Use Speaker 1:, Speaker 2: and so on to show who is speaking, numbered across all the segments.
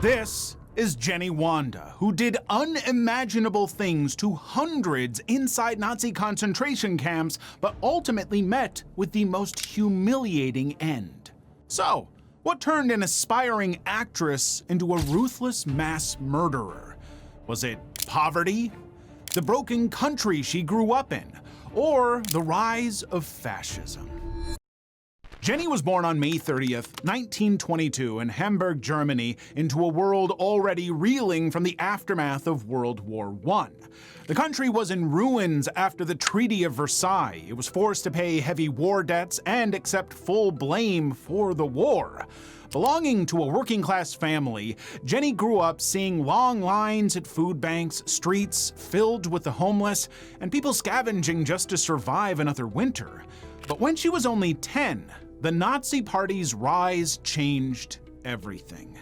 Speaker 1: This is Jenny-Wanda, who did unimaginable things to hundreds inside Nazi concentration camps, but ultimately met with the most humiliating end. So, what turned an aspiring actress into a ruthless mass murderer? Was it poverty, the broken country she grew up in, or the rise of fascism? Jenny was born on May 30th, 1922 in Hamburg, Germany, into a world already reeling from the aftermath of World War I. The country was in ruins after the Treaty of Versailles. It was forced to pay heavy war debts and accept full blame for the war. Belonging to a working-class family, Jenny grew up seeing long lines at food banks, streets filled with the homeless, and people scavenging just to survive another winter. But when she was only 10, the Nazi Party's rise changed everything.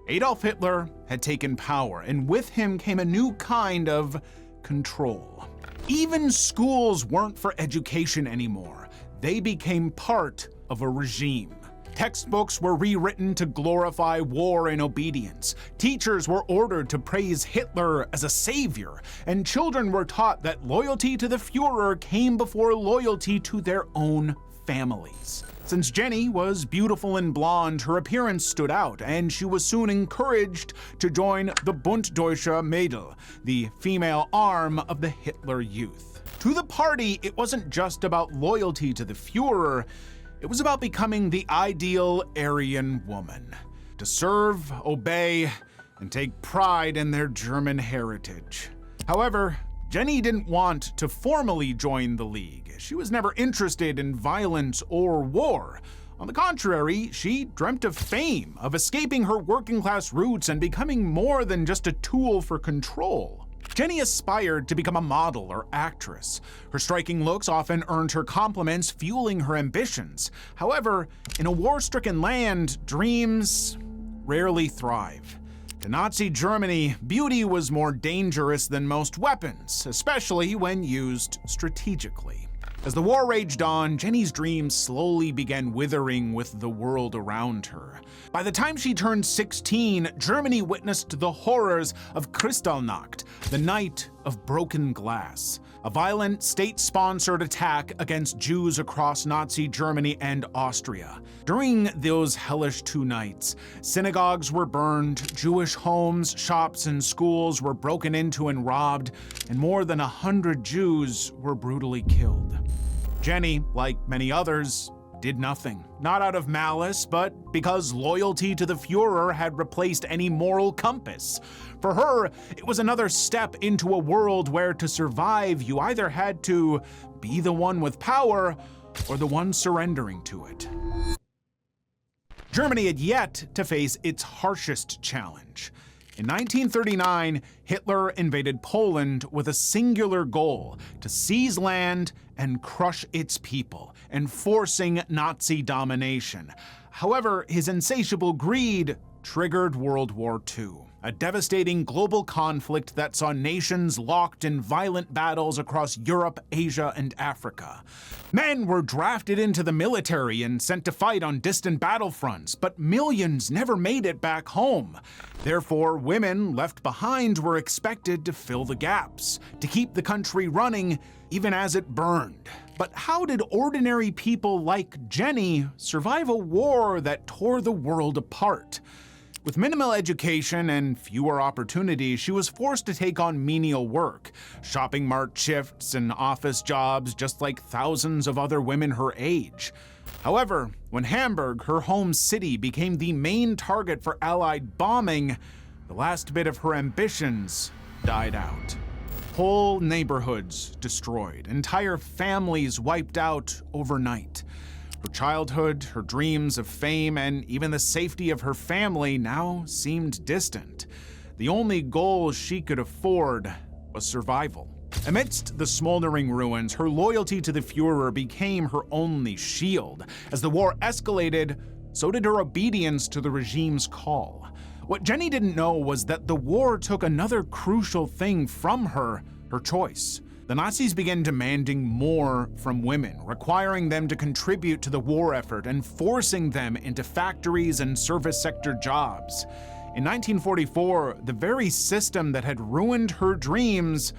Speaker 1: Adolf Hitler had taken power, and with him came a new kind of control. Even schools weren't for education anymore. They became part of a regime. Textbooks were rewritten to glorify war and obedience. Teachers were ordered to praise Hitler as a savior, and children were taught that loyalty to the Führer came before loyalty to their own families. Since Jenny was beautiful and blonde, her appearance stood out, and she was soon encouraged to join the Bund Deutsche Mädel, the female arm of the Hitler Youth. To the party, it wasn't just about loyalty to the Führer, it was about becoming the ideal Aryan woman. To serve, obey, and take pride in their German heritage. However, Jenny didn't want to formally join the League. She was never interested in violence or war. On the contrary, she dreamt of fame, of escaping her working-class roots and becoming more than just a tool for control. Jenny aspired to become a model or actress. Her striking looks often earned her compliments, fueling her ambitions. However, in a war-stricken land, dreams rarely thrive. To Nazi Germany, beauty was more dangerous than most weapons, especially when used strategically. As the war raged on, Jenny's dreams slowly began withering with the world around her. By the time she turned 16, Germany witnessed the horrors of Kristallnacht, the night of broken glass, a violent state-sponsored attack against Jews across Nazi Germany and Austria. During those hellish 2 nights, synagogues were burned, Jewish homes, shops, and schools were broken into and robbed, and more than 100 Jews were brutally killed. Jenny, like many others, did nothing. Not out of malice, but because loyalty to the Führer had replaced any moral compass. For her, it was another step into a world where to survive, you either had to be the one with power or the one surrendering to it. Germany had yet to face its harshest challenge. In 1939, Hitler invaded Poland with a singular goal: to seize land and crush its people, enforcing Nazi domination. However, his insatiable greed triggered World War II, a devastating global conflict that saw nations locked in violent battles across Europe, Asia, and Africa. Men were drafted into the military and sent to fight on distant battlefronts, but millions never made it back home. Therefore, women left behind were expected to fill the gaps, to keep the country running even as it burned. But how did ordinary people like Jenny survive a war that tore the world apart? With minimal education and fewer opportunities, she was forced to take on menial work, shopping mart shifts and office jobs just like thousands of other women her age. However, when Hamburg, her home city, became the main target for Allied bombing, the last bit of her ambitions died out. Whole neighborhoods destroyed, entire families wiped out overnight. Her childhood, her dreams of fame, and even the safety of her family now seemed distant. The only goal she could afford was survival. Amidst the smoldering ruins, her loyalty to the Führer became her only shield. As the war escalated, so did her obedience to the regime's call. What Jenny didn't know was that the war took another crucial thing from her: her choice. The Nazis began demanding more from women, requiring them to contribute to the war effort and forcing them into factories and service sector jobs. In 1944, the very system that had ruined her dreams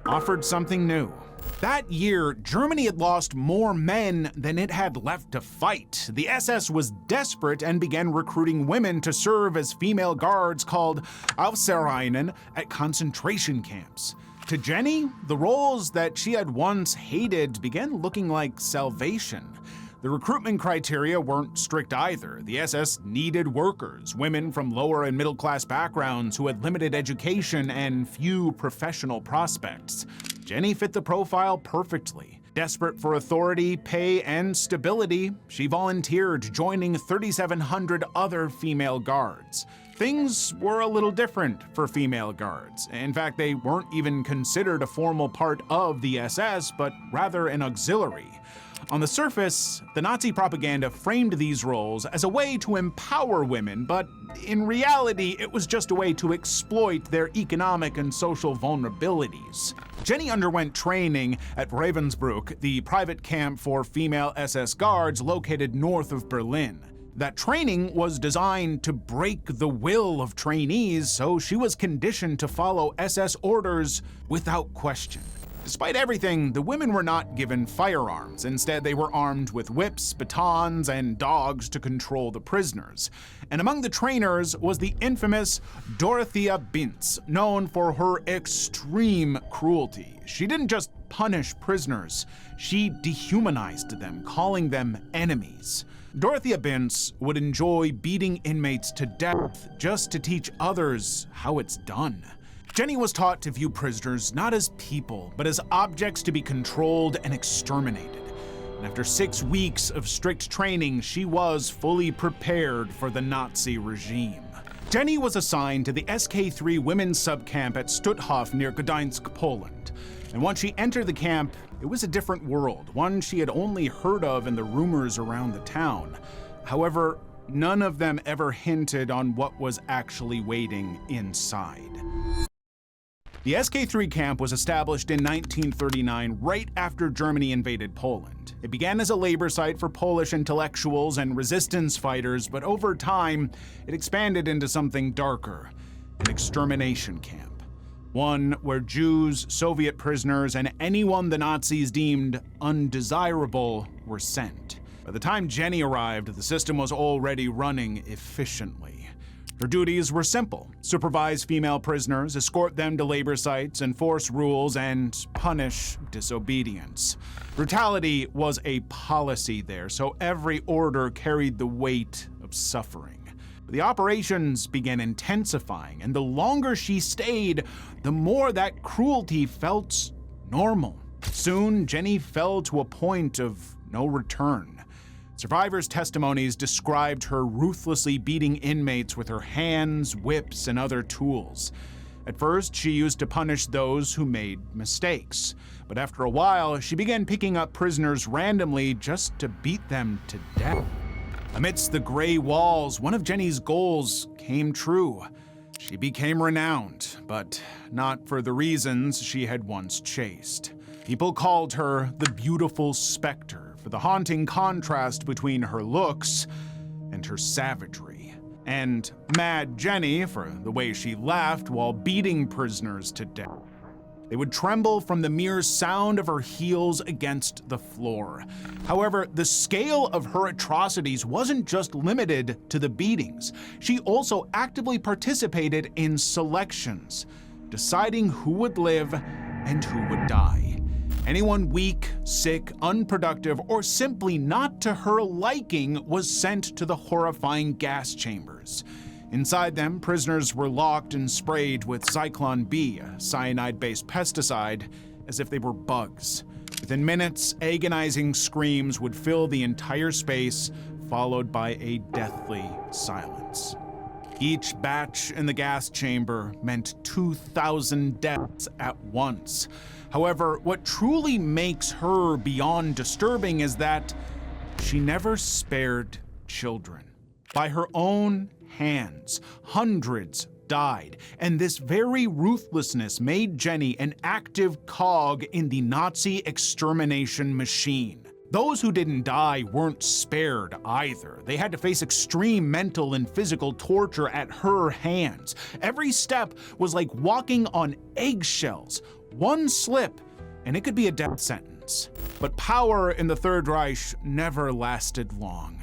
Speaker 1: offered something new. That year, Germany had lost more men than it had left to fight. The SS was desperate and began recruiting women to serve as female guards called Usherinnen at concentration camps. To Jenny, the roles that she had once hated began looking like salvation. The recruitment criteria weren't strict either. The SS needed workers, women from lower and middle-class backgrounds who had limited education and few professional prospects. Jenny fit the profile perfectly. Desperate for authority, pay, and stability, she volunteered, joining 3,700 other female guards. Things were a little different for female guards. In fact, they weren't even considered a formal part of the SS, but rather an auxiliary. On the surface, the Nazi propaganda framed these roles as a way to empower women, but in reality, it was just a way to exploit their economic and social vulnerabilities. Jenny underwent training at Ravensbrück, the private camp for female SS guards located north of Berlin. That training was designed to break the will of trainees, so she was conditioned to follow SS orders without question. Despite everything, the women were not given firearms. Instead, they were armed with whips, batons, and dogs to control the prisoners. And among the trainers was the infamous Dorothea Binz, known for her extreme cruelty. She didn't just punish prisoners, she dehumanized them, calling them enemies. Dorothea Binz would enjoy beating inmates to death just to teach others how it's done. Jenny was taught to view prisoners not as people, but as objects to be controlled and exterminated. And after 6 weeks of strict training, she was fully prepared for the Nazi regime. Jenny was assigned to the SK3 women's subcamp at Stutthof near Gdańsk, Poland. And once she entered the camp, it was a different world, one she had only heard of in the rumors around the town. However, none of them ever hinted on what was actually waiting inside. The SK3 camp was established in 1939, right after Germany invaded Poland. It began as a labor site for Polish intellectuals and resistance fighters, but over time, it expanded into something darker, an extermination camp. One where Jews, Soviet prisoners, and anyone the Nazis deemed undesirable were sent. By the time Jenny arrived, the system was already running efficiently. Her duties were simple: supervise female prisoners, escort them to labor sites, enforce rules, and punish disobedience. Brutality was a policy there, so every order carried the weight of suffering. The operations began intensifying, and the longer she stayed, the more that cruelty felt normal. Soon, Jenny fell to a point of no return. Survivors' testimonies described her ruthlessly beating inmates with her hands, whips, and other tools. At first, she used to punish those who made mistakes, but after a while, she began picking up prisoners randomly just to beat them to death. Amidst the gray walls, one of Jenny's goals came true. She became renowned, but not for the reasons she had once chased. People called her the Beautiful Spectre, for the haunting contrast between her looks and her savagery. And Mad Jenny for the way she laughed while beating prisoners to death. They would tremble from the mere sound of her heels against the floor. However, the scale of her atrocities wasn't just limited to the beatings. She also actively participated in selections, deciding who would live and who would die. Anyone weak, sick, unproductive, or simply not to her liking was sent to the horrifying gas chambers. Inside them, prisoners were locked and sprayed with Zyklon B, a cyanide-based pesticide, as if they were bugs. Within minutes, agonizing screams would fill the entire space, followed by a deathly silence. Each batch in the gas chamber meant 2,000 deaths at once. However, what truly makes her beyond disturbing is that she never spared children. By her own hands, hundreds died, and this very ruthlessness made Jenny an active cog in the Nazi extermination machine. Those who didn't die weren't spared either. They had to face extreme mental and physical torture at her hands. Every step was like walking on eggshells. One slip, and it could be a death sentence. But power in the Third Reich never lasted long.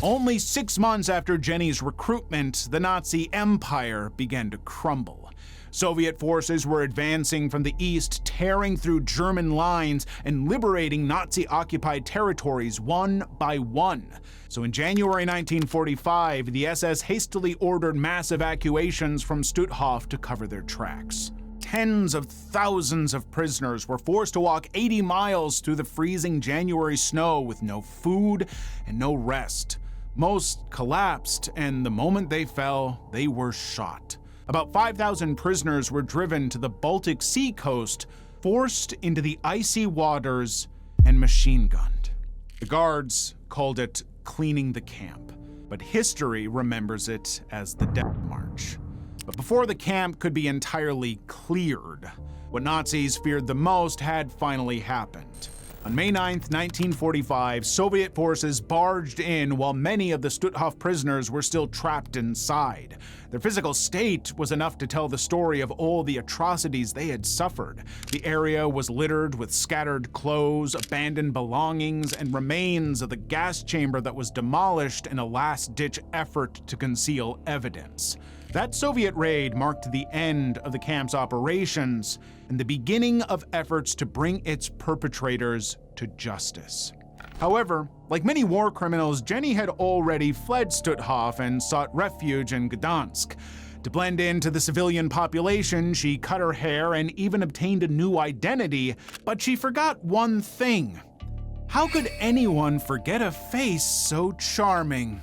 Speaker 1: Only 6 months after Jenny's recruitment, the Nazi Empire began to crumble. Soviet forces were advancing from the east, tearing through German lines and liberating Nazi-occupied territories one by one. So in January 1945, the SS hastily ordered mass evacuations from Stutthof to cover their tracks. Tens of thousands of prisoners were forced to walk 80 miles through the freezing January snow with no food and no rest. Most collapsed, and the moment they fell, they were shot. About 5,000 prisoners were driven to the Baltic Sea coast, forced into the icy waters, and machine-gunned. The guards called it cleaning the camp, but history remembers it as the Death March. But before the camp could be entirely cleared, what Nazis feared the most had finally happened. On May 9, 1945, Soviet forces barged in while many of the Stutthof prisoners were still trapped inside. Their physical state was enough to tell the story of all the atrocities they had suffered. The area was littered with scattered clothes, abandoned belongings, and remains of the gas chamber that was demolished in a last-ditch effort to conceal evidence. That Soviet raid marked the end of the camp's operations and the beginning of efforts to bring its perpetrators to justice. However, like many war criminals, Jenny had already fled Stutthof and sought refuge in Gdańsk. To blend into the civilian population, she cut her hair and even obtained a new identity, but she forgot one thing. How could anyone forget a face so charming?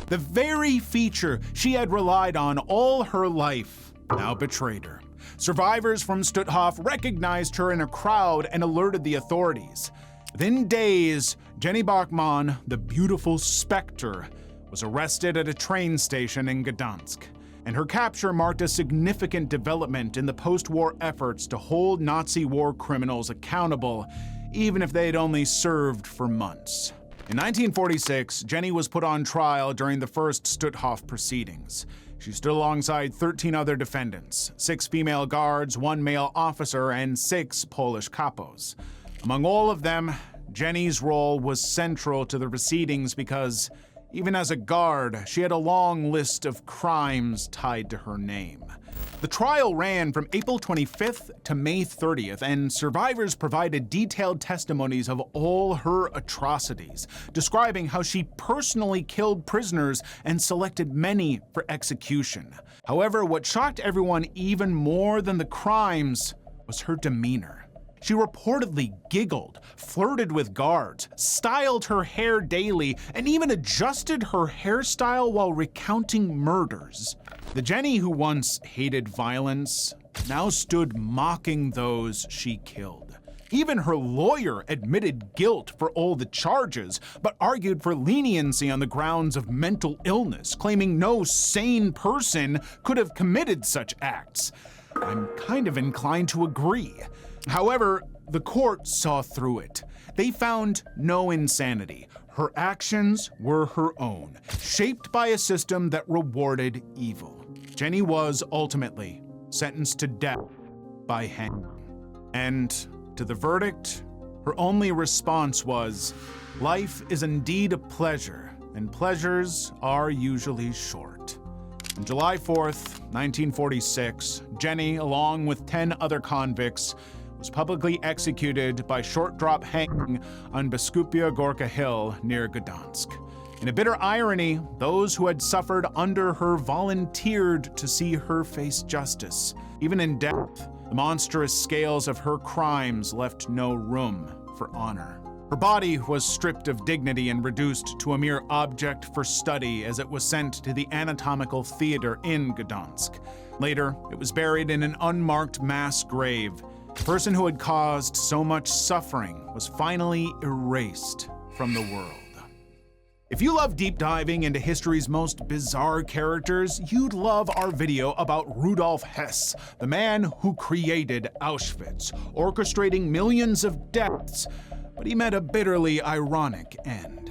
Speaker 1: The very feature she had relied on all her life now betrayed her. Survivors from Stutthof recognized her in a crowd and alerted the authorities. Within days, Jenny Barkmann, the beautiful specter, was arrested at a train station in Gdańsk, and her capture marked a significant development in the post-war efforts to hold Nazi war criminals accountable, even if they had only served for months. In 1946, Jenny was put on trial during the first Stutthof proceedings. She stood alongside 13 other defendants, 6 female guards, 1 male officer, and 6 Polish capos. Among all of them, Jenny's role was central to the proceedings because, even as a guard, she had a long list of crimes tied to her name. The trial ran from April 25th to May 30th, and survivors provided detailed testimonies of all her atrocities, describing how she personally killed prisoners and selected many for execution. However, what shocked everyone even more than the crimes was her demeanor. She reportedly giggled, flirted with guards, styled her hair daily, and even adjusted her hairstyle while recounting murders. The Jenny who once hated violence now stood mocking those she killed. Even her lawyer admitted guilt for all the charges, but argued for leniency on the grounds of mental illness, claiming no sane person could have committed such acts. I'm kind of inclined to agree. However, the court saw through it. They found no insanity. Her actions were her own, shaped by a system that rewarded evil. Jenny was ultimately sentenced to death by hanging. And to the verdict, her only response was, "Life is indeed a pleasure, and pleasures are usually short." On July 4th, 1946, Jenny, along with 10 other convicts, was publicly executed by short drop hanging on Biskupia Gorka Hill near Gdańsk. In a bitter irony, those who had suffered under her volunteered to see her face justice. Even in death, the monstrous scales of her crimes left no room for honor. Her body was stripped of dignity and reduced to a mere object for study as it was sent to the anatomical theater in Gdańsk. Later, it was buried in an unmarked mass grave. The person who had caused so much suffering was finally erased from the world. If you love deep diving into history's most bizarre characters, you'd love our video about Rudolf Hess, the man who created Auschwitz, orchestrating millions of deaths. but he met a bitterly ironic end.